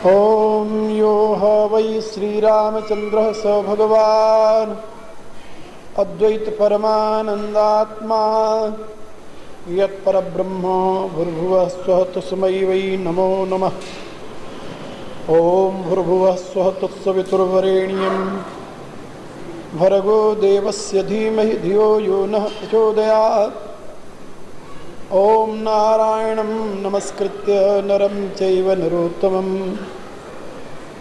ओम यो ह वै श्रीरामचंद्रः स भगवान् अद्वैत परमानंदात्मा यत्परब्रह्म भूर्भुवः स्वः तस्मै वै नमो नमः। ओम भूर्भुवः स्वः तत्सवितुर्वरेण्यं भर्गो देवस्य धीमहि धियो यो नः प्रचोदयात्। ओम नारायणं नमस्कृत्य नरं चैव नरोत्तमं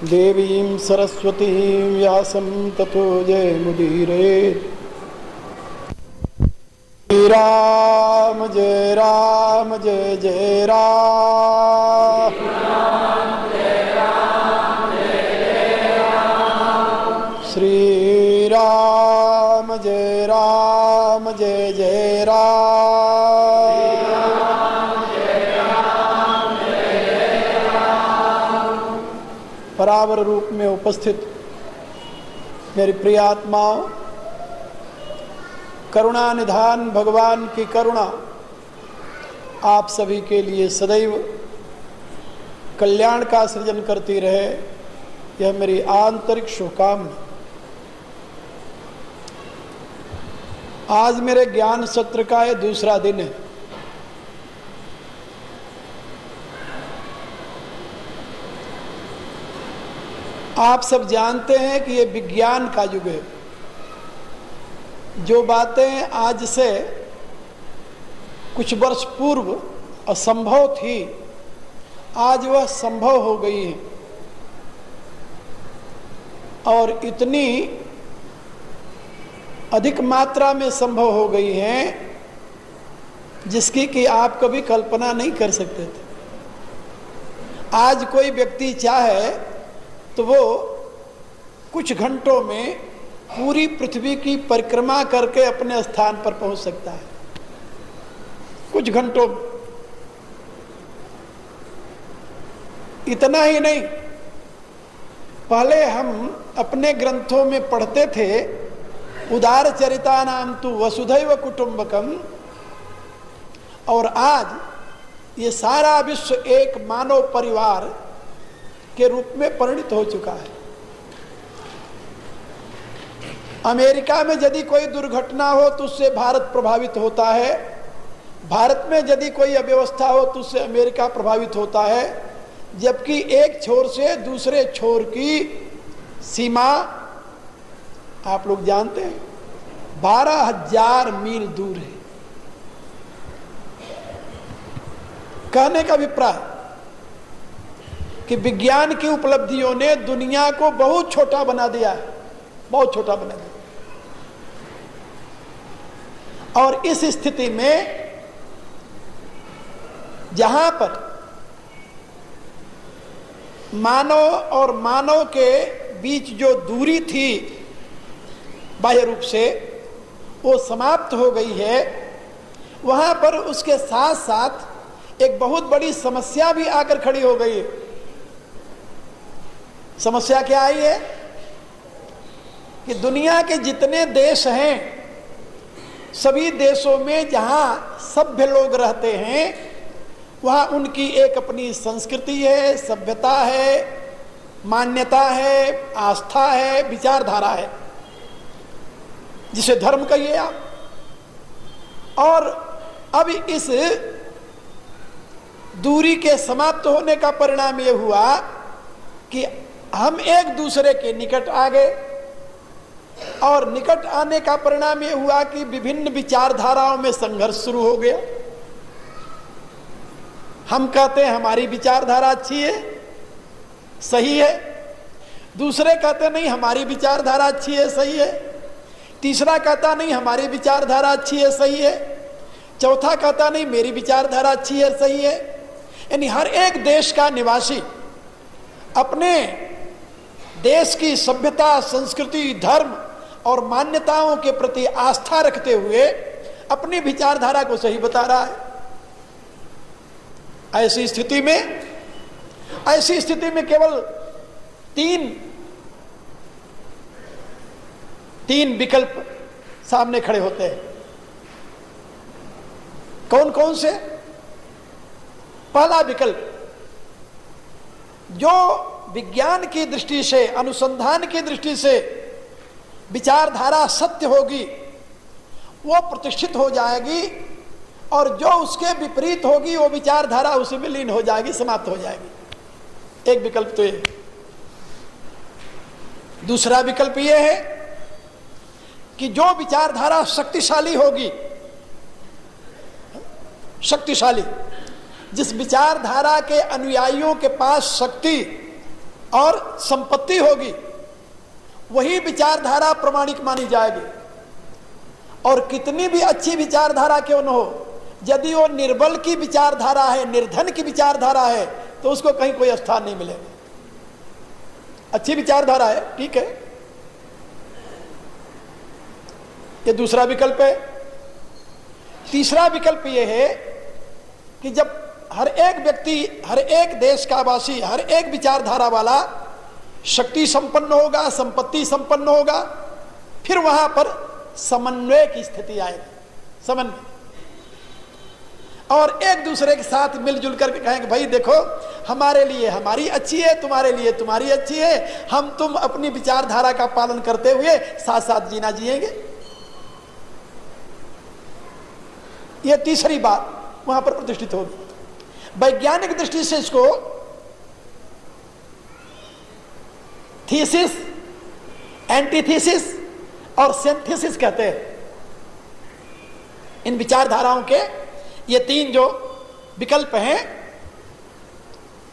देवीं सरस्वतीं व्यासं ततो जयमुदीरयेत्। श्री राम जय राम जय जय राम। श्री राम जय राम जय जय राम। परावर रूप में उपस्थित मेरी प्रिय आत्माओं, करुणा निधान भगवान की करुणा आप सभी के लिए सदैव कल्याण का सृजन करती रहे, यह मेरी आंतरिक शुभकामना। आज मेरे ज्ञान सत्र का यह दूसरा दिन है। आप सब जानते हैं कि यह विज्ञान का युग है। जो बातें आज से कुछ वर्ष पूर्व असंभव थी, आज वह संभव हो गई है और इतनी अधिक मात्रा में संभव हो गई हैं जिसकी कि आप कभी कल्पना नहीं कर सकते थे। आज कोई व्यक्ति चाहे तो वो कुछ घंटों में पूरी पृथ्वी की परिक्रमा करके अपने स्थान पर पहुंच सकता है। कुछ घंटों में। इतना ही नहीं, पहले हम अपने ग्रंथों में पढ़ते थे उदार चरिता नाम तु वसुधैव कुटुंबकम, और आज ये सारा विश्व एक मानव परिवार के रूप में परिणित हो चुका है। अमेरिका में यदि कोई दुर्घटना हो तो उससे भारत प्रभावित होता है, भारत में यदि कोई अव्यवस्था हो तो उससे अमेरिका प्रभावित होता है, जबकि एक छोर से दूसरे छोर की सीमा आप लोग जानते हैं 12,000 मील दूर है। कहने का अभिप्राय कि विज्ञान की उपलब्धियों ने दुनिया को बहुत छोटा बना दिया है, बहुत छोटा बना दिया। और इस स्थिति में जहां पर मानव और मानव के बीच जो दूरी थी बाह्य रूप से, वो समाप्त हो गई है, वहां पर उसके साथ साथ एक बहुत बड़ी समस्या भी आकर खड़ी हो गई है। समस्या क्या आई है कि दुनिया के जितने देश हैं, सभी देशों में जहां सभ्य लोग रहते हैं, वहां उनकी एक अपनी संस्कृति है, सभ्यता है, मान्यता है, आस्था है, विचारधारा है, जिसे धर्म कहिए आप। और अब इस दूरी के समाप्त होने का परिणाम यह हुआ कि हम एक दूसरे के निकट आ गए, और निकट आने का परिणाम यह हुआ कि विभिन्न विचारधाराओं में संघर्ष शुरू हो गया। हम कहते हैं हमारी विचारधारा अच्छी है, सही है, दूसरे कहते नहीं हमारी विचारधारा अच्छी है, सही है, तीसरा कहता नहीं हमारी विचारधारा अच्छी है, सही है, चौथा कहता नहीं मेरी विचारधारा अच्छी है, सही है। यानी हर एक देश का निवासी अपने देश की सभ्यता, संस्कृति, धर्म और मान्यताओं के प्रति आस्था रखते हुए अपनी विचारधारा को सही बता रहा है। ऐसी स्थिति में केवल तीन विकल्प सामने खड़े होते हैं। कौन कौन से? पहला विकल्प, जो विज्ञान की दृष्टि से, अनुसंधान की दृष्टि से विचारधारा सत्य होगी वो प्रतिष्ठित हो जाएगी, और जो उसके विपरीत होगी वो विचारधारा उसी में लीन हो जाएगी, समाप्त हो जाएगी। एक विकल्प तो ये। दूसरा विकल्प ये है कि जो विचारधारा शक्तिशाली होगी, शक्तिशाली, जिस विचारधारा के अनुयायियों के पास शक्ति और संपत्ति होगी, वही विचारधारा प्रमाणिक मानी जाएगी। और कितनी भी अच्छी विचारधारा क्यों न हो, यदि वो निर्बल की विचारधारा है, निर्धन की विचारधारा है, तो उसको कहीं कोई स्थान नहीं मिलेगा। अच्छी विचारधारा है, ठीक है, ये दूसरा विकल्प है। तीसरा विकल्प ये है कि जब हर एक व्यक्ति, हर एक देश का वासी, हर एक विचारधारा वाला शक्ति संपन्न होगा, संपत्ति संपन्न होगा, फिर वहां पर समन्वय की स्थिति आएगी, समन्वय, और एक दूसरे के साथ मिलजुल करके कहेंगे भाई देखो हमारे लिए हमारी अच्छी है, तुम्हारे लिए तुम्हारी अच्छी है, हम तुम अपनी विचारधारा का पालन करते हुए साथ साथ जीना जिएंगे। यह तीसरी बात वहां पर प्रतिष्ठित होगी। वैज्ञानिक दृष्टि से इसको थीसिस, एंटीथीसिस और सिंथेसिस कहते हैं। इन विचारधाराओं के ये तीन जो विकल्प हैं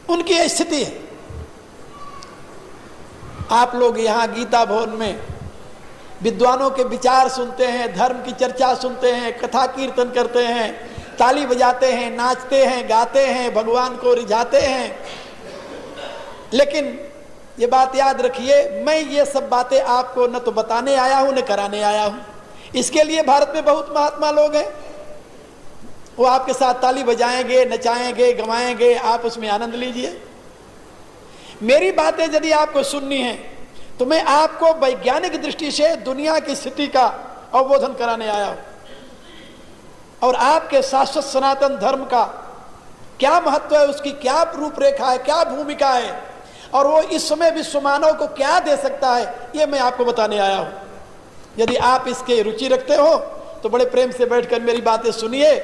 उनकी स्थिति है। आप लोग यहां गीता भवन में विद्वानों के विचार सुनते हैं, धर्म की चर्चा सुनते हैं, कथा कीर्तन करते हैं, ताली बजाते हैं, नाचते हैं, गाते हैं, भगवान को रिझाते हैं। लेकिन ये बात याद रखिए, मैं ये सब बातें आपको न तो बताने आया हूं न कराने आया हूं। इसके लिए भारत में बहुत महात्मा लोग हैं, वो आपके साथ ताली बजाएंगे, नचाएंगे, गवाएंगे, आप उसमें आनंद लीजिए। मेरी बातें यदि आपको सुननी है तो मैं आपको वैज्ञानिक दृष्टि से दुनिया की स्थिति का अवबोधन कराने आया हूं, और आपके शाश्वत सनातन धर्म का क्या महत्व है, उसकी क्या रूपरेखा है, क्या भूमिका है, और वो इस समय विश्व मानव को क्या दे सकता है, ये मैं आपको बताने आया हूं। यदि आप इसके रुचि रखते हो तो बड़े प्रेम से बैठकर मेरी बातें सुनिए,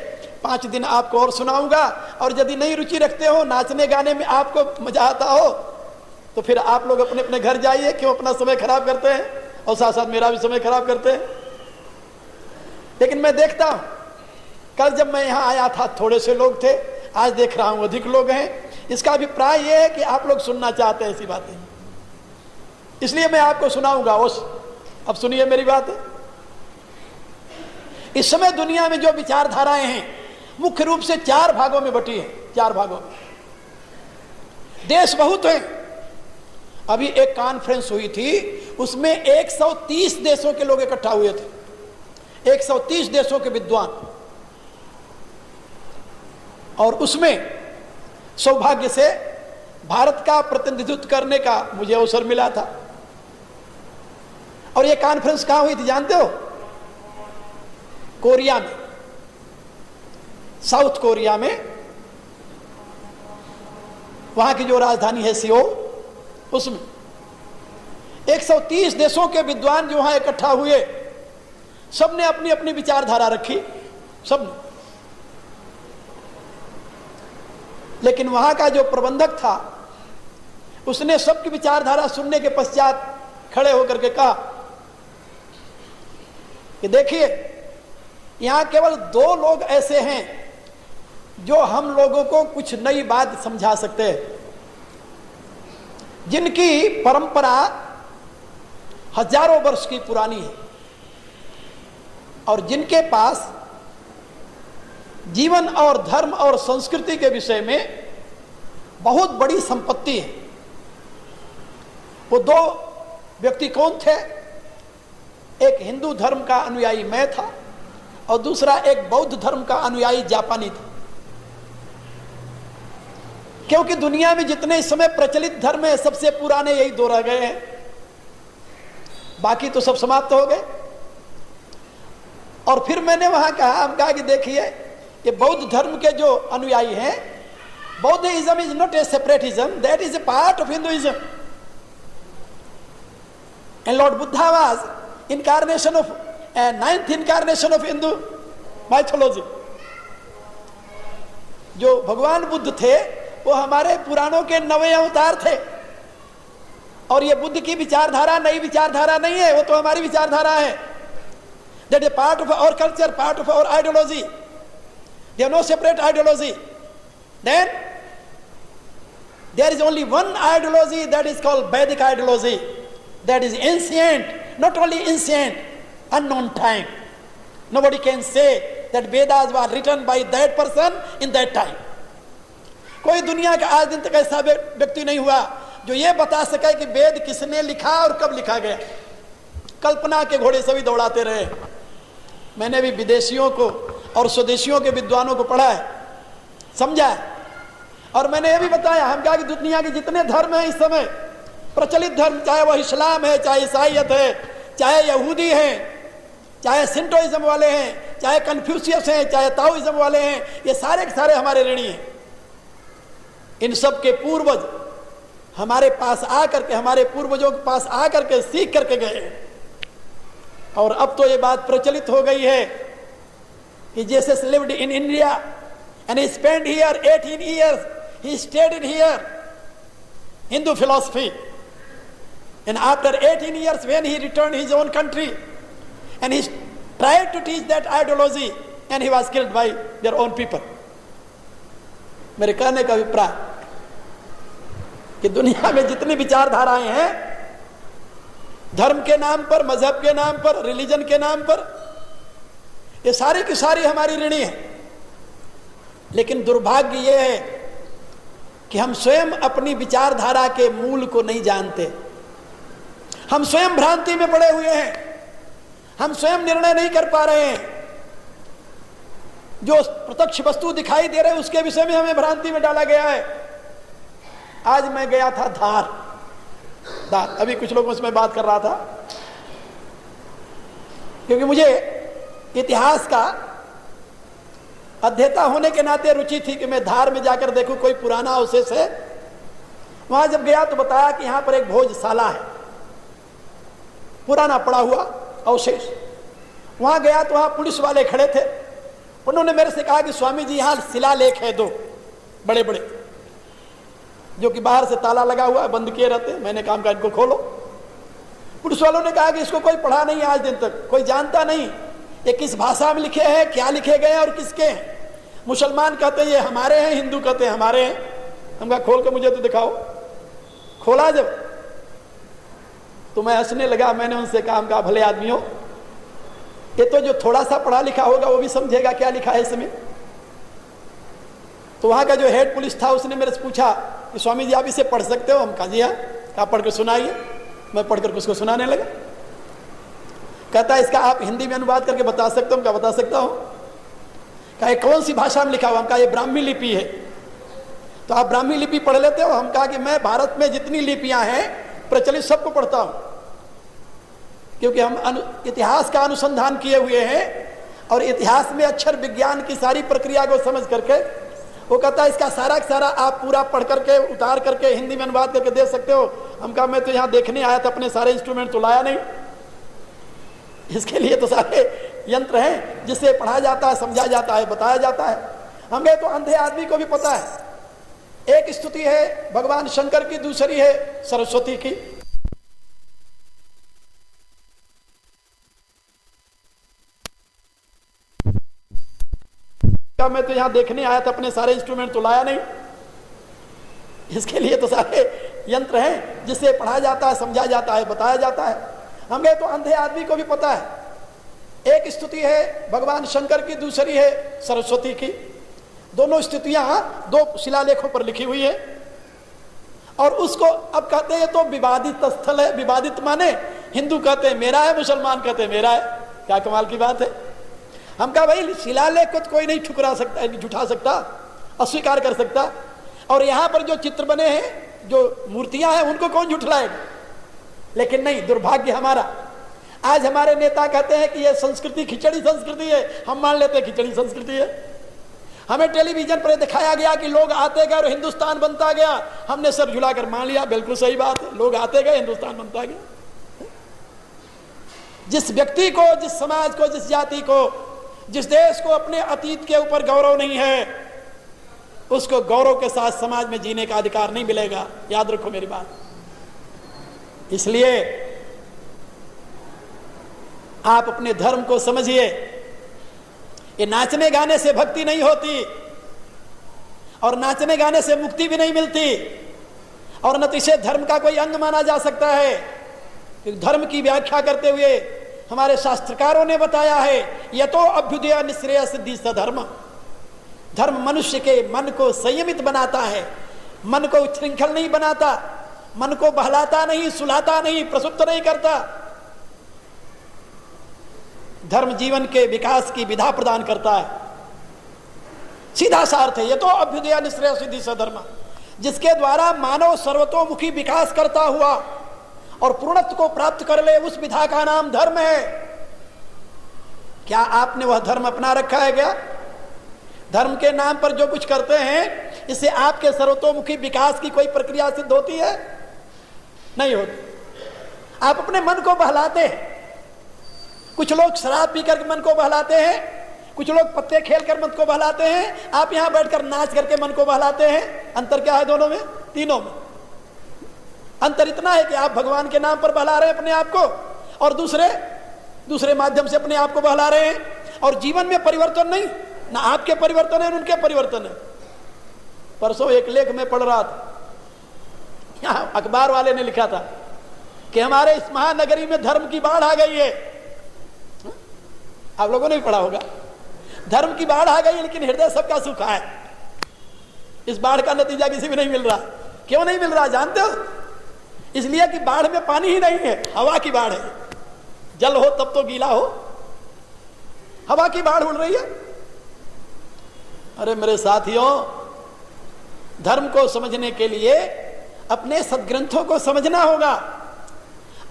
5 दिन आपको और सुनाऊंगा। और यदि नहीं रुचि रखते हो, नाचने गाने में आपको मजा आता हो, तो फिर आप लोग अपने अपने घर जाइए, क्यों अपना समय खराब करते हैं और साथ साथ मेरा भी समय खराब करते हैं। लेकिन मैं देखता हूं, कल जब मैं यहां आया था थोड़े से लोग थे, आज देख रहा हूं अधिक लोग हैं। इसका अभिप्राय यह है कि आप लोग सुनना चाहते हैं ऐसी बातें, इसलिए मैं आपको सुनाऊंगा। अब सुनिए मेरी बात। इस समय दुनिया में जो विचारधाराएं हैं मुख्य रूप से 4 भागों में बटी है, 4 भागों में। देश बहुत है। अभी एक कॉन्फ्रेंस हुई थी, उसमें 130 देशों के लोग इकट्ठा हुए थे, 130 देशों के विद्वान, और उसमें सौभाग्य से भारत का प्रतिनिधित्व करने का मुझे अवसर मिला था। और यह कॉन्फ्रेंस कहां हुई थी जानते हो? कोरिया में, साउथ कोरिया में, वहां की जो राजधानी है सियोल, उसमें 130 देशों के विद्वान जो वहां इकट्ठा हुए, सबने अपनी अपनी विचारधारा रखी, सबने। लेकिन वहां का जो प्रबंधक था, उसने सबकी विचारधारा सुनने के पश्चात खड़े होकर के कहा कि देखिए, यहां केवल 2 लोग ऐसे हैं जो हम लोगों को कुछ नई बात समझा सकते हैं, जिनकी परंपरा हजारों वर्ष की पुरानी है और जिनके पास जीवन और धर्म और संस्कृति के विषय में बहुत बड़ी संपत्ति है। वो 2 व्यक्ति कौन थे? एक हिंदू धर्म का अनुयायी मैं था और दूसरा एक बौद्ध धर्म का अनुयायी जापानी था। क्योंकि दुनिया में जितने इस समय प्रचलित धर्म है, सबसे पुराने यही 2 रह गए हैं, बाकी तो सब समाप्त हो गए। और फिर मैंने वहां कहा, हम कहा कि देखिए, ये बौद्ध धर्म के जो अनुयायी हैं, Buddhism is not a separatism, that is a part of Hinduism. And Lord Buddha was incarnation of ninth incarnation of Hindu mythology. जो भगवान बुद्ध थे वो हमारे पुराणों के 9वें अवतार थे, और ये बुद्ध की विचारधारा नई विचारधारा नहीं है, वो तो हमारी विचारधारा है. That is part of our culture, part of our ideology. They have no separate ideology. Then there is only one ideology, that is called Vedic ideology. That is ancient, not only ancient, unknown time. Nobody can say that Vedas were written by that person in that time. कोई दुनिया का आज दिन तक ऐसा व्यक्ति नहीं हुआ जो ये बता सके कि वेद किसने लिखा और कब लिखा गया. कल्पना के घोड़े सभी दौड़ाते रहे. मैंने भी विदेशियों को और स्वदेशियों के विद्वानों को पढ़ा है, समझा है, और मैंने ये भी बताया, हम कहा कि दुनिया के जितने धर्म हैं इस समय प्रचलित धर्म, चाहे वह इस्लाम है, चाहे ईसाईयत है, चाहे यहूदी है, चाहे सिंटोइज्म वाले हैं, चाहे कन्फ्यूशियस हैं, चाहे ताओइज्म वाले हैं, ये सारे के सारे हमारे ऋणी हैं. इन सब के पूर्वज हमारे पास आकर के, हमारे पूर्वजों के पास आकर के सीख करके गए. और अब तो ये बात प्रचलित हो गई है कि Jesus lived in India and he spend here 18 years, he studied here Hindu philosophy, and after 18 years when he returned his own country and he tried to teach that ideology and he was killed by their own people. मेरे कहने का अभिप्राय कि दुनिया में जितनी विचारधाराएं हैं, धर्म के नाम पर, मजहब के नाम पर, रिलीजन के नाम पर, ये सारी की सारी हमारी ऋणी है. लेकिन दुर्भाग्य ये है कि हम स्वयं अपनी विचारधारा के मूल को नहीं जानते. हम स्वयं भ्रांति में पड़े हुए हैं, हम स्वयं निर्णय नहीं कर पा रहे हैं. जो प्रत्यक्ष वस्तु दिखाई दे रहे हैं उसके विषय में हमें भ्रांति में डाला गया है. आज मैं गया था धार, अभी कुछ लोगों से मैं बात कर रहा था, क्योंकि मुझे इतिहास का अध्येता होने के नाते रुचि थी कि मैं धार में जाकर देखूं कोई पुराना अवशेष है. वहां जब गया तो बताया कि यहां पर एक भोजशाला है, पुराना पड़ा हुआ अवशेष. वहां गया तो वहां पुलिस वाले खड़े थे. उन्होंने मेरे से कहा कि स्वामी जी यहां शिलालेख है 2 बड़े बड़े, जो कि बाहर से ताला लगा हुआ है, बंद किए रहते. मैंने काम का इनको खोलो. पुलिस वालों ने कहा कि इसको कोई पढ़ा नहीं आज दिन तक, कोई जानता नहीं ये किस भाषा में लिखे हैं, क्या लिखे गए और किसके हैं. मुसलमान कहते हैं ये हमारे हैं, हिंदू कहते हैं हमारे हैं. हम कहा खोल के मुझे तो दिखाओ. खोला जब तो मैं हंसने लगा. मैंने उनसे कहा, हम कहा भले आदमियों, ये तो जो थोड़ा सा पढ़ा लिखा होगा वो भी समझेगा क्या लिखा है इसमें. तो वहां का जो हेड पुलिस था उसने मेरे से पूछा कि स्वामी जी आप इसे पढ़ सकते हो. हम कहा जी हाँ. कहा पढ़ कर सुनाइए. मैं पढ़कर उसको सुनाने लगा. कहता है इसका आप हिंदी में अनुवाद करके बता सकते हो. हम कहा बता सकता हूं. कहा कौन सी भाषा में लिखा हुआ. हम कहा ये ब्राह्मी लिपि है. तो आप ब्राह्मी लिपि पढ़ लेते हो. हम कहा कि मैं भारत में जितनी लिपियां हैं प्रचलित सबको पढ़ता हूं, क्योंकि हम इतिहास का अनुसंधान किए हुए हैं और इतिहास में अक्षर विज्ञान की सारी प्रक्रिया को समझ करके. वो कहता है इसका सारा सारा आप पूरा पढ़ करके उतार करके हिंदी में अनुवाद करके दे सकते हो. हम कहा मैं तो यहाँ देखने आया था, अपने सारे इंस्ट्रूमेंट तो लाया नहीं. इसके लिए तो सारे यंत्र हैं जिससे पढ़ा जाता है, समझा जाता है, बताया जाता है. हमें तो अंधे आदमी को भी पता है. एक स्तुति है भगवान शंकर की, दूसरी है सरस्वती की. मैं तो यहाँ देखने आया था, अपने सारे इंस्ट्रूमेंट तो लाया नहीं. इसके लिए तो सारे यंत्र हैं जिससे पढ़ा जाता है, समझा जाता है, बताया जाता है. हमें तो अंधे आदमी को भी पता है. एक स्तुति है भगवान शंकर की, दूसरी है सरस्वती की. दोनों स्तुतियां 2 शिलालेखों पर लिखी हुई है. और उसको अब कहते हैं तो विवादित स्थल है. विवादित माने हिंदू कहते हैं मेरा है, मुसलमान कहते हैं मेरा है. क्या कमाल की बात है. हम कहा भाई शिलालेख को तो कोई नहीं ठुकरा सकता, झुठा सकता, अस्वीकार कर सकता. और यहाँ पर जो चित्र बने हैं, जो मूर्तियां हैं, उनको कौन झुठलाएगा. लेकिन नहीं, दुर्भाग्य हमारा, आज हमारे नेता कहते हैं कि ये संस्कृति खिचड़ी संस्कृति है. हम मान लेते हैं खिचड़ी संस्कृति है. हमें टेलीविजन पर दिखाया गया कि लोग आते गए और हिंदुस्तान बनता गया, हमने सर झुलाकर मान लिया बिल्कुल सही बात है, लोग आते गए हिंदुस्तान बनता गया। जिस व्यक्ति को, जिस समाज को, जिस जाति को, जिस देश को अपने अतीत के ऊपर गौरव नहीं है, उसको गौरव के साथ समाज में जीने का अधिकार नहीं मिलेगा। याद रखो मेरी बात। इसलिए आप अपने धर्म को समझिए। ये नाचने गाने से भक्ति नहीं होती, और नाचने गाने से मुक्ति भी नहीं मिलती, और न तो इसे धर्म का कोई अंग माना जा सकता है। धर्म की व्याख्या करते हुए हमारे शास्त्रकारों ने बताया है, यतो अभ्युदय निश्रेय सिद्धि सधर्म। धर्म मनुष्य के मन को संयमित बनाता है, मन को उच्छृंखल नहीं बनाता, मन को बहलाता नहीं, सुलाता नहीं, प्रसुप्त नहीं करता। धर्म जीवन के विकास की विधा प्रदान करता है। सीधा सा अर्थ है ये तो अभ्युदय निश्रेय सिद्धि सधर्म, जिसके द्वारा मानव सर्वतोमुखी विकास करता हुआ और पूर्णत्व को प्राप्त कर ले, उस विधा का नाम धर्म है। क्या आपने वह धर्म अपना रखा है? क्या धर्म के नाम पर जो कुछ करते हैं, इससे आपके सर्वतोमुखी विकास की कोई प्रक्रिया सिद्ध होती है? नहीं होती। आप अपने मन को बहलाते हैं। कुछ लोग शराब पी कर मन को बहलाते हैं, कुछ लोग पत्ते खेल कर मन को बहलाते हैं, आप यहां बैठकर नाच करके मन को बहलाते हैं। अंतर क्या है दोनों में, तीनों में? अंतर इतना है कि आप भगवान के नाम पर बहला रहे हैं अपने आप को, और दूसरे माध्यम से अपने आप को बहला रहे हैं, और जीवन में परिवर्तन नहीं, ना आपके परिवर्तन है, उनके परिवर्तन है। परसों एक लेख में पढ़ रहा था, यहां अखबार वाले ने लिखा था कि हमारे इस महानगरी में धर्म की बाढ़ आ गई है। आप लोगों ने भी पढ़ा होगा, धर्म की बाढ़ आ गई है, लेकिन हृदय सबका सूखा है। इस बाढ़ का नतीजा किसी भी नहीं मिल रहा। क्यों नहीं मिल रहा जानते हो? इसलिए कि बाढ़ में पानी ही नहीं है, हवा की बाढ़ है। जल हो तब तो गीला हो, हवा की बाढ़ उड़ रही है। अरे मेरे साथियों, धर्म को समझने के लिए अपने सदग्रंथों को समझना होगा।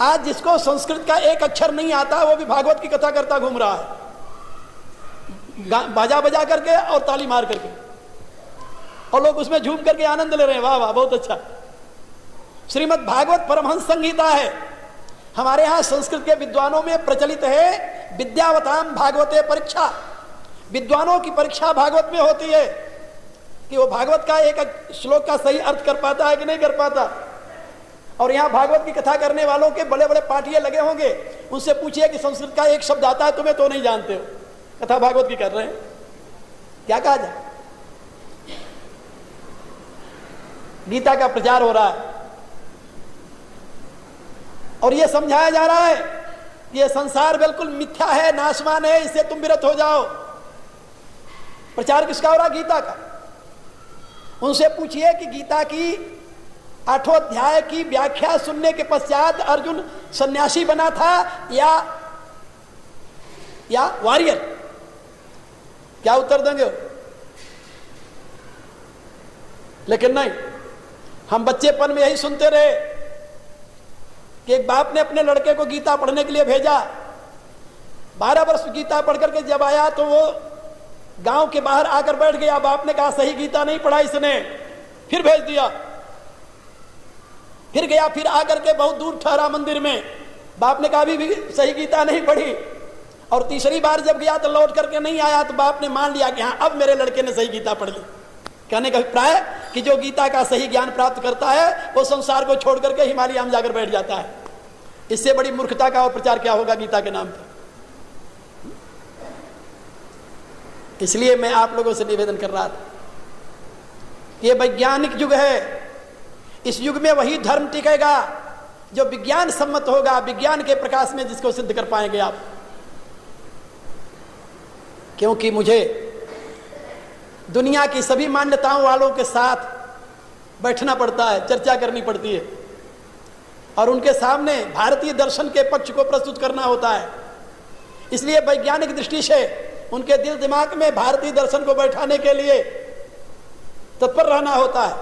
आज जिसको संस्कृत का एक अक्षर नहीं आता, वो भी भागवत की कथा करता घूम रहा है, बाजा बजा करके और ताली मार करके, और लोग उसमें झूम करके आनंद ले रहे हैं। वाह वाह, बहुत अच्छा। श्रीमद् भागवत परमहंस संहिता है, हमारे यहां संस्कृत के विद्वानों में प्रचलित है। विद्यावताम भागवते परीक्षा, विद्वानों की परीक्षा भागवत में होती है कि वो भागवत का एक श्लोक का सही अर्थ कर पाता है कि नहीं कर पाता। और यहाँ भागवत की कथा करने वालों के बड़े बड़े पाटिये लगे होंगे, उनसे पूछिए कि संस्कृत का एक शब्द आता है तुम्हें तो नहीं जानते हो, कथा भागवत की कर रहे हैं, क्या कहा जाए? गीता का प्रचार हो रहा है और यह समझाया जा रहा है ये संसार बिल्कुल मिथ्या है, नाशवान है, इससे तुम विरत हो जाओ। प्रचार किसका हो रहा? गीता का। उनसे पूछिए कि गीता की 8वें अध्याय की व्याख्या सुनने के पश्चात अर्जुन सन्यासी बना था या वॉरियर? क्या उत्तर देंगे? लेकिन नहीं, हम बच्चेपन में यही सुनते रहे कि एक बाप ने अपने लड़के को गीता पढ़ने के लिए भेजा। 12 वर्ष गीता पढ़ करके जब आया तो वो गांव के बाहर आकर बैठ गया। बाप ने कहा सही गीता नहीं पढ़ा इसने, फिर भेज दिया। फिर गया, फिर आकर के बहुत दूर ठहरा मंदिर में। बाप ने कहा अभी भी सही गीता नहीं पढ़ी। और तीसरी बार जब गया तो लौट करके नहीं आया, तो बाप ने मान लिया कि हाँ अब मेरे लड़के ने सही गीता पढ़ ली। कहने का अभिप्राय कि जो गीता का सही ज्ञान प्राप्त करता है वो संसार को छोड़ करके हिमालय में जाकर बैठ जाता है। इससे बड़ी मूर्खता का और प्रचार क्या होगा गीता के नाम पर? इसलिए मैं आप लोगों से निवेदन कर रहा था, ये वैज्ञानिक युग है। इस युग में वही धर्म टिकेगा जो विज्ञान सम्मत होगा, विज्ञान के प्रकाश में जिसको सिद्ध कर पाएंगे आप। क्योंकि मुझे दुनिया की सभी मान्यताओं वालों के साथ बैठना पड़ता है, चर्चा करनी पड़ती है, और उनके सामने भारतीय दर्शन के पक्ष को प्रस्तुत करना होता है। इसलिए वैज्ञानिक दृष्टि से उनके दिल दिमाग में भारतीय दर्शन को बैठाने के लिए तत्पर रहना होता है।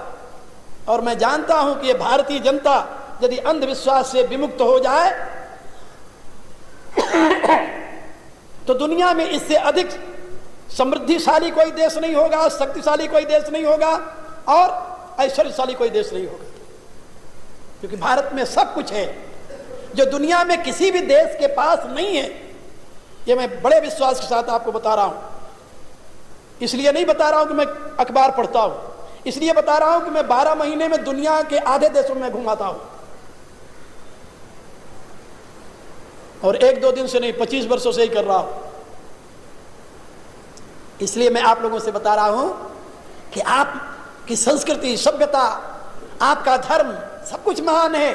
और मैं जानता हूं कि ये भारतीय जनता यदि अंधविश्वास से विमुक्त हो जाए तो दुनिया में इससे अधिक समृद्धिशाली कोई देश नहीं होगा, शक्तिशाली कोई देश नहीं होगा और ऐश्वर्यशाली कोई देश नहीं होगा, क्योंकि भारत में सब कुछ है जो दुनिया में किसी भी देश के पास नहीं है। ये मैं बड़े विश्वास के साथ आपको बता रहा हूं। इसलिए नहीं बता रहा हूं कि मैं अखबार पढ़ता हूं, इसलिए बता रहा हूं कि मैं 12 महीने में दुनिया के आधे देशों में घुमाता हूं, और 1-2 दिन से नहीं, 25 वर्षों से ही कर रहा हूं। इसलिए मैं आप लोगों से बता रहा हूं कि आपकी संस्कृति, सभ्यता, आपका धर्म सब कुछ महान है,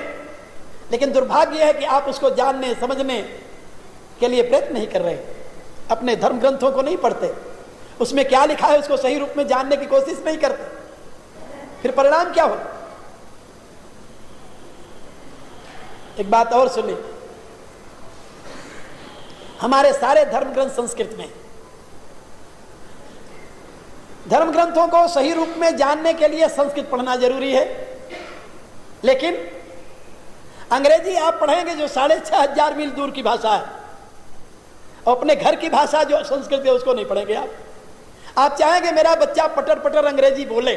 लेकिन दुर्भाग्य है कि आप उसको जानने समझने के लिए प्रयत्न नहीं कर रहे, अपने धर्म ग्रंथों को नहीं पढ़ते, उसमें क्या लिखा है उसको सही रूप में जानने की कोशिश नहीं करते। फिर परिणाम क्या हो? एक बात और सुनिए, हमारे सारे धर्म ग्रंथ संस्कृत में। धर्म ग्रंथों को सही रूप में जानने के लिए संस्कृत पढ़ना जरूरी है, लेकिन अंग्रेजी आप पढ़ेंगे जो 6500 मील दूर की भाषा है, और अपने घर की भाषा जो संस्कृत है उसको नहीं पढ़ेंगे आप चाहेंगे मेरा बच्चा पटर पटर अंग्रेजी बोले,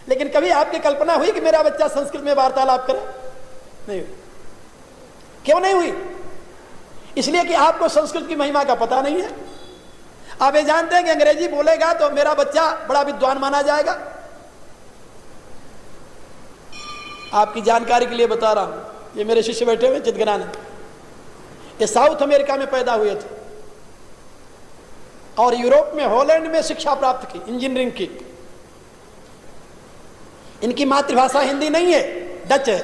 लेकिन कभी आपकी कल्पना हुई कि मेरा बच्चा संस्कृत में वार्तालाप करे? नहीं हुई। क्यों नहीं हुई? इसलिए कि आपको संस्कृत की महिमा का पता नहीं है। आप ये जानते हैं कि अंग्रेजी बोलेगा तो मेरा बच्चा बड़ा विद्वान माना जाएगा। आपकी जानकारी के लिए बता रहा हूं, ये मेरे शिष्य बैठे हुए चितगराने, ये साउथ अमेरिका में पैदा हुए थे और यूरोप में हॉलैंड में शिक्षा प्राप्त की, इंजीनियरिंग की। इनकी मातृभाषा हिंदी नहीं है, डच है।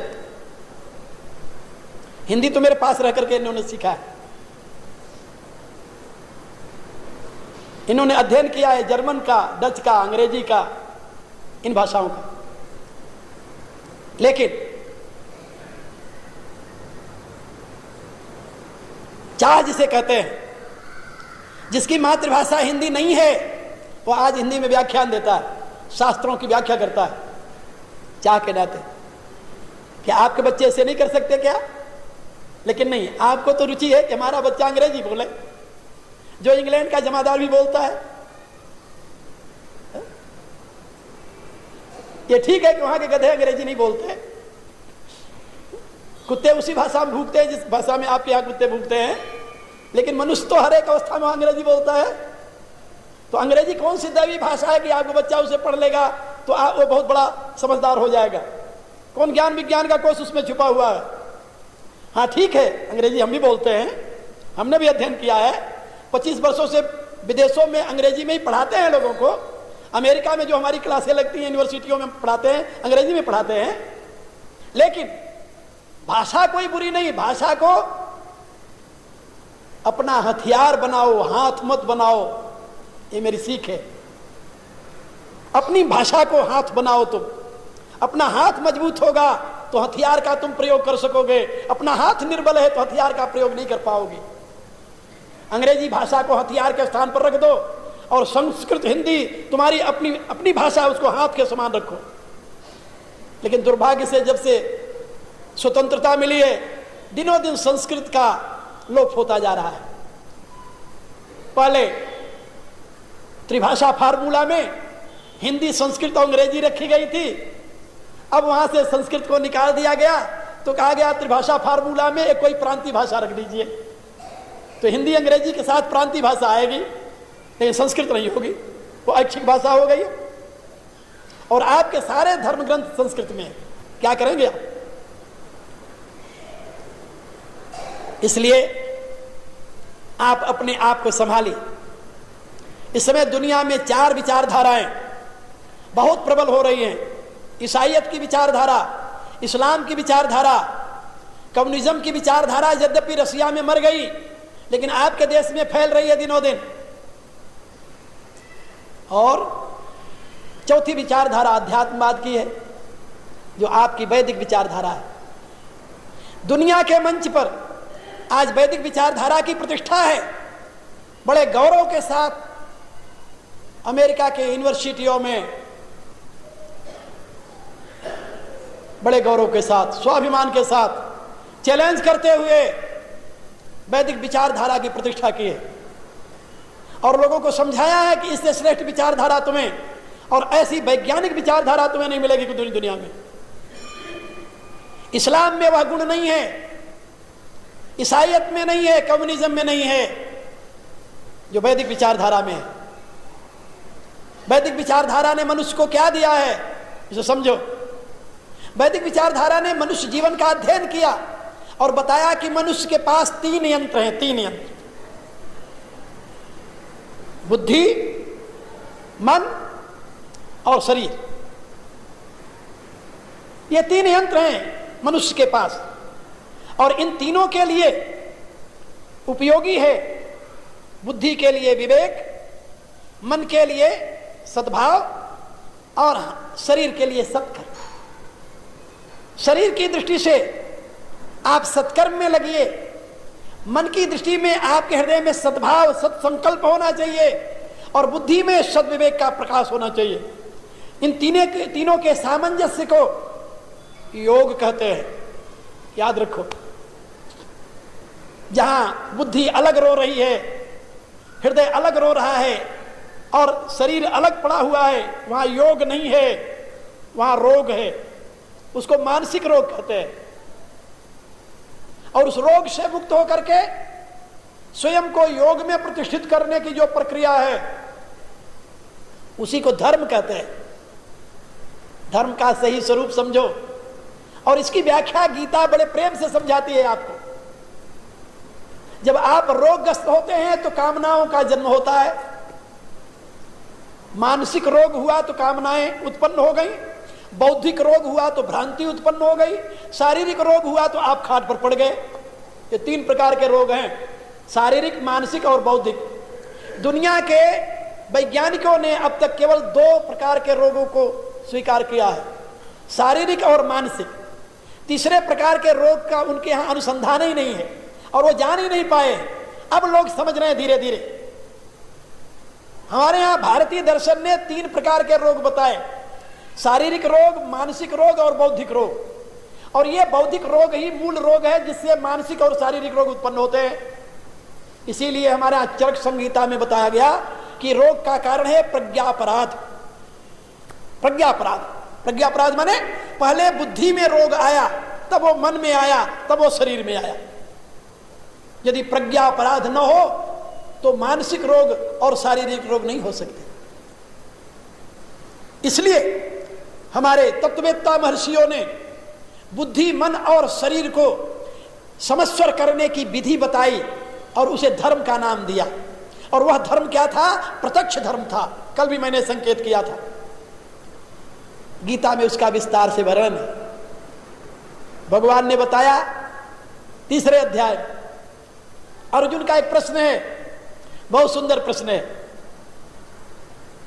हिंदी तो मेरे पास रह करके इन्होंने सीखा है। इन्होंने अध्ययन किया है जर्मन का, डच का, अंग्रेजी का, इन भाषाओं का। लेकिन चाह जिसे कहते हैं, जिसकी मातृभाषा हिंदी नहीं है, वो आज हिंदी में व्याख्यान देता है, शास्त्रों की व्याख्या करता है चाह के नाते। क्या आपके बच्चे ऐसे नहीं कर सकते क्या? लेकिन नहीं, आपको तो रुचि है कि हमारा बच्चा अंग्रेजी बोले, जो इंग्लैंड का जमादार भी बोलता है। ये ठीक है कि वहां के गधे अंग्रेजी नहीं बोलते, कुत्ते उसी भाषा में भूखते हैं जिस भाषा में आपके यहाँ कुत्ते भूखते हैं, लेकिन मनुष्य तो हर एक अवस्था में अंग्रेजी बोलता है। तो अंग्रेजी कौन सी दैवी भाषा है कि आपको बच्चा उसे पढ़ लेगा तो वो बहुत बड़ा समझदार हो जाएगा? कौन ज्ञान विज्ञान का कोर्स उसमें छुपा हुआ है? हाँ ठीक है, अंग्रेजी हम भी बोलते हैं, हमने भी अध्ययन किया है, 25 वर्षों से विदेशों में अंग्रेजी में ही पढ़ाते हैं लोगों को। अमेरिका में जो हमारी क्लासें लगती हैं, यूनिवर्सिटियों में पढ़ाते हैं, अंग्रेजी में पढ़ाते हैं। लेकिन भाषा कोई बुरी नहीं, भाषा को अपना हथियार बनाओ, हाथ मत बनाओ, ये मेरी सीख है। अपनी भाषा को हाथ बनाओ, तुम अपना हाथ मजबूत होगा तो हथियार का तुम प्रयोग कर सकोगे, अपना हाथ निर्बल है तो हथियार का प्रयोग नहीं कर पाओगे। अंग्रेजी भाषा को हथियार के स्थान पर रख दो और संस्कृत हिंदी तुम्हारी अपनी अपनी भाषा है, उसको हाथ के समान रखो। लेकिन दुर्भाग्य से जब से स्वतंत्रता मिली है, दिनों दिन संस्कृत का लोप होता जा रहा है। पहले त्रिभाषा फार्मूला में हिंदी, संस्कृत और अंग्रेजी रखी गई थी, अब वहां से संस्कृत को निकाल दिया गया तो कहा गया त्रिभाषा फार्मूला में एक कोई प्रांतीय भाषा रख दीजिए। तो हिंदी अंग्रेजी के साथ प्रांतीय भाषा आएगी, लेकिन संस्कृत नहीं होगी, वो ऐच्छिक भाषा हो गई। और आपके सारे धर्म ग्रंथ संस्कृत में, क्या करेंगे आप? इसलिए आप अपने आप को संभालिए। इस समय दुनिया में 4 विचारधाराएं बहुत प्रबल हो रही हैं। ईसाईयत की विचारधारा, इस्लाम की विचारधारा, कम्युनिज्म की विचारधारा यद्यपि रसिया में मर गई, लेकिन आपके देश में फैल रही है दिनों दिन। और चौथी विचारधारा अध्यात्मवाद की है, जो आपकी वैदिक विचारधारा है। दुनिया के मंच पर आज वैदिक विचारधारा की प्रतिष्ठा है। बड़े गौरव के साथ अमेरिका के यूनिवर्सिटियों में बड़े गौरव के साथ, स्वाभिमान के साथ चैलेंज करते हुए वैदिक विचारधारा की प्रतिष्ठा की है। और लोगों को समझाया है कि इससे श्रेष्ठ विचारधारा तुम्हें और ऐसी वैज्ञानिक विचारधारा तुम्हें नहीं मिलेगी पूरी दुनिया में। इस्लाम में वह गुण नहीं है, ईसाईयत में नहीं है, कम्युनिज्म में नहीं है, जो वैदिक विचारधारा में है। वैदिक विचारधारा ने मनुष्य को क्या दिया है इसे समझो। वैदिक विचारधारा ने मनुष्य जीवन का अध्ययन किया और बताया कि मनुष्य के पास 3 यंत्र हैं, 3 यंत्र, बुद्धि, मन और शरीर। ये 3 यंत्र हैं मनुष्य के पास और इन तीनों के लिए उपयोगी है बुद्धि के लिए विवेक, मन के लिए सद्भाव और शरीर के लिए सत्कर्म। शरीर की दृष्टि से आप सत्कर्म में लगिए, मन की दृष्टि में आपके हृदय में सद्भाव सत्संकल्प होना चाहिए और बुद्धि में सद्विवेक का प्रकाश होना चाहिए। इन तीनों के सामंजस्य को योग कहते हैं, याद रखो। जहां बुद्धि अलग रो रही है, हृदय अलग रो रहा है और शरीर अलग पड़ा हुआ है, वहां योग नहीं है, वहां रोग है। उसको मानसिक रोग कहते हैं। और उस रोग से मुक्त होकर के स्वयं को योग में प्रतिष्ठित करने की जो प्रक्रिया है उसी को धर्म कहते हैं। धर्म का सही स्वरूप समझो और इसकी व्याख्या गीता बड़े प्रेम से समझाती है आपको। जब आप रोगग्रस्त होते हैं तो कामनाओं का जन्म होता है। मानसिक रोग हुआ तो कामनाएं उत्पन्न हो गई, बौद्धिक रोग हुआ तो भ्रांति उत्पन्न हो गई, शारीरिक रोग हुआ तो आप खाट पर पड़ गए। ये 3 प्रकार के रोग हैं, शारीरिक, मानसिक और बौद्धिक। दुनिया के वैज्ञानिकों ने अब तक केवल 2 प्रकार के रोगों को स्वीकार किया है, शारीरिक और मानसिक। तीसरे प्रकार के रोग का उनके यहां अनुसंधान ही नहीं है और वो जान ही नहीं पाए। अब लोग समझ रहे हैं धीरे धीरे। हमारे यहां भारतीय दर्शन ने 3 प्रकार के रोग बताए, शारीरिक रोग, मानसिक रोग और बौद्धिक रोग। और ये बौद्धिक रोग ही मूल रोग है जिससे मानसिक और शारीरिक रोग उत्पन्न होते हैं। इसीलिए हमारे यहां चरक संहिता में बताया गया कि रोग का कारण है प्रज्ञापराध। प्रज्ञापराध, प्रज्ञापराध माने पहले बुद्धि में रोग आया, तब वो मन में आया, तब वो शरीर में आया। यदि प्रज्ञापराध न हो तो मानसिक रोग और शारीरिक रोग नहीं हो सकते। इसलिए हमारे तत्ववेत्ता महर्षियों ने बुद्धि, मन और शरीर को समस्वर करने की विधि बताई और उसे धर्म का नाम दिया। और वह धर्म क्या था? प्रत्यक्ष धर्म था। कल भी मैंने संकेत किया था, गीता में उसका विस्तार से वर्णन है। भगवान ने बताया 3रे अध्याय। अर्जुन का एक प्रश्न है, बहुत सुंदर प्रश्न है।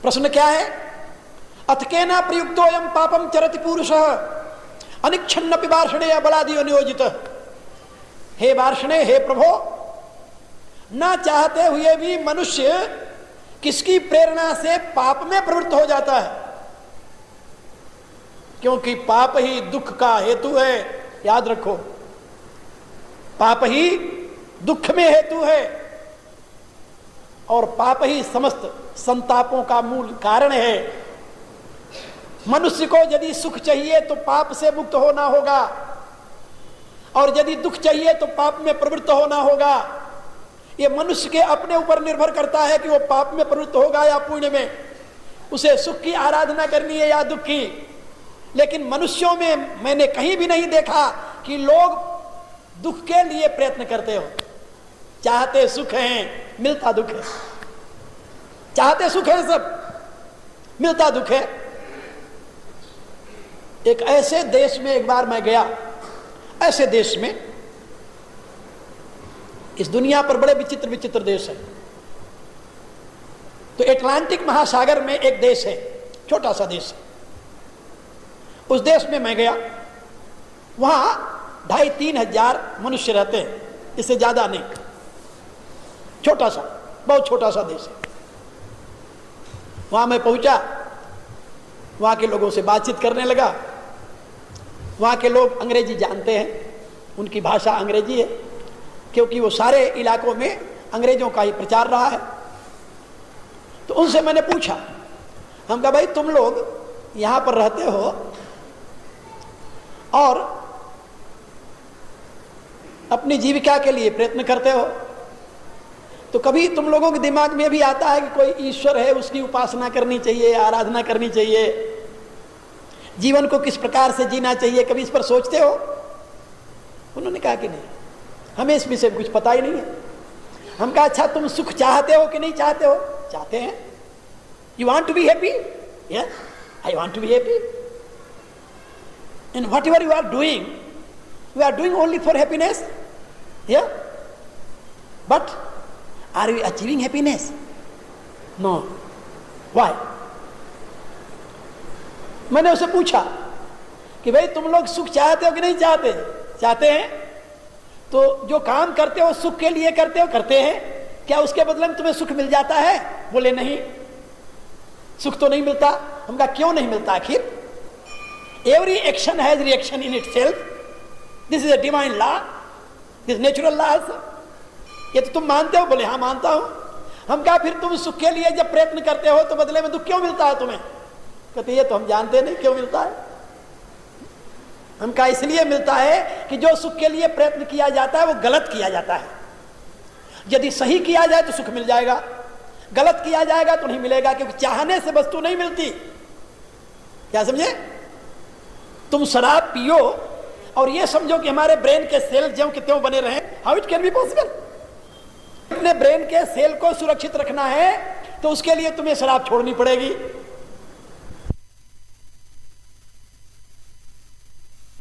प्रश्न क्या है? अथ केना प्रयुक्तोऽयं पापं चरति पुरुषः अनिच्छन्नपि वार्ष्णेय बलादियो नियोजित। हे वार्ष्णेय, हे प्रभो, ना चाहते हुए भी मनुष्य किसकी प्रेरणा से पाप में प्रवृत्त हो जाता है? क्योंकि पाप ही दुख का हेतु है। याद रखो, पाप ही दुख में हेतु है और पाप ही समस्त संतापों का मूल कारण है। मनुष्य को यदि सुख चाहिए तो पाप से मुक्त होना होगा और यदि दुख चाहिए तो पाप में प्रवृत्त होना होगा। यह मनुष्य के अपने ऊपर निर्भर करता है कि वो पाप में प्रवृत्त होगा या पुण्य में। उसे सुख की आराधना करनी है या दुख की। लेकिन मनुष्यों में मैंने कहीं भी नहीं देखा कि लोग दुख के लिए प्रयत्न करते हो। चाहते सुख हैं, मिलता दुख है। चाहते सुख है सब, मिलता दुख है। एक ऐसे देश में एक बार मैं गया, ऐसे देश में, इस दुनिया पर बड़े विचित्र विचित्र देश है। तो अटलांटिक महासागर में एक देश है, छोटा सा देश है। उस देश में मैं गया, वहां 2,500-3 हजार मनुष्य रहते हैं, इससे ज्यादा नहीं। छोटा सा, बहुत छोटा सा देश है। वहां मैं पहुंचा, वहां के लोगों से बातचीत करने लगा। वहां के लोग अंग्रेजी जानते हैं, उनकी भाषा अंग्रेजी है, क्योंकि वो सारे इलाकों में अंग्रेजों का ही प्रचार रहा है। तो उनसे मैंने पूछा, हम कहा भाई तुम लोग यहां पर रहते हो और अपनी जीविका के लिए प्रयत्न करते हो, तो कभी तुम लोगों के दिमाग में भी आता है कि कोई ईश्वर है, उसकी उपासना करनी चाहिए, आराधना करनी चाहिए, जीवन को किस प्रकार से जीना चाहिए, कभी इस पर सोचते हो? उन्होंने कहा कि नहीं, हमें इस विषय में कुछ पता ही नहीं है। हम कहा अच्छा तुम सुख चाहते हो कि नहीं चाहते हो? चाहते हैं। You want to be happy? Yes, I want to be happy. And whatever you are doing only for happiness, या but are you achieving happiness? No. Why? मैंने उसे पूछा कि भाई तुम लोग सुख चाहते हो कि नहीं चाहते? चाहते हैं। तो जो काम करते हो सुख के लिए करते हो? करते हैं। क्या उसके बदले में तुम्हें सुख मिल जाता है? बोले नहीं, सुख तो नहीं मिलता। हम कहा क्यों नहीं मिलता आखिर? Every action has reaction in itself, this is a divine law, this natural law. ये तो तुम मानते हो? बोले हाँ मानता हूं। हम कहा फिर तुम सुख के लिए जब प्रयत्न करते हो तो बदले में दुख क्यों मिलता है तुम्हें? कहते ये तो हम जानते नहीं क्यों मिलता है। हम कहा इसलिए मिलता है कि जो सुख के लिए प्रयत्न किया जाता है वो गलत किया जाता है। यदि सही किया जाए तो सुख मिल जाएगा, गलत किया जाएगा तो नहीं मिलेगा, क्योंकि चाहने से वस्तु नहीं मिलती। क्या समझे? तुम शराब पियो और ये समझो कि हमारे ब्रेन के सेल ज्यों के त्यों बने रहे, how it can be possible? अपने ब्रेन के सेल को सुरक्षित रखना है तो उसके लिए तुम्हें शराब छोड़नी पड़ेगी।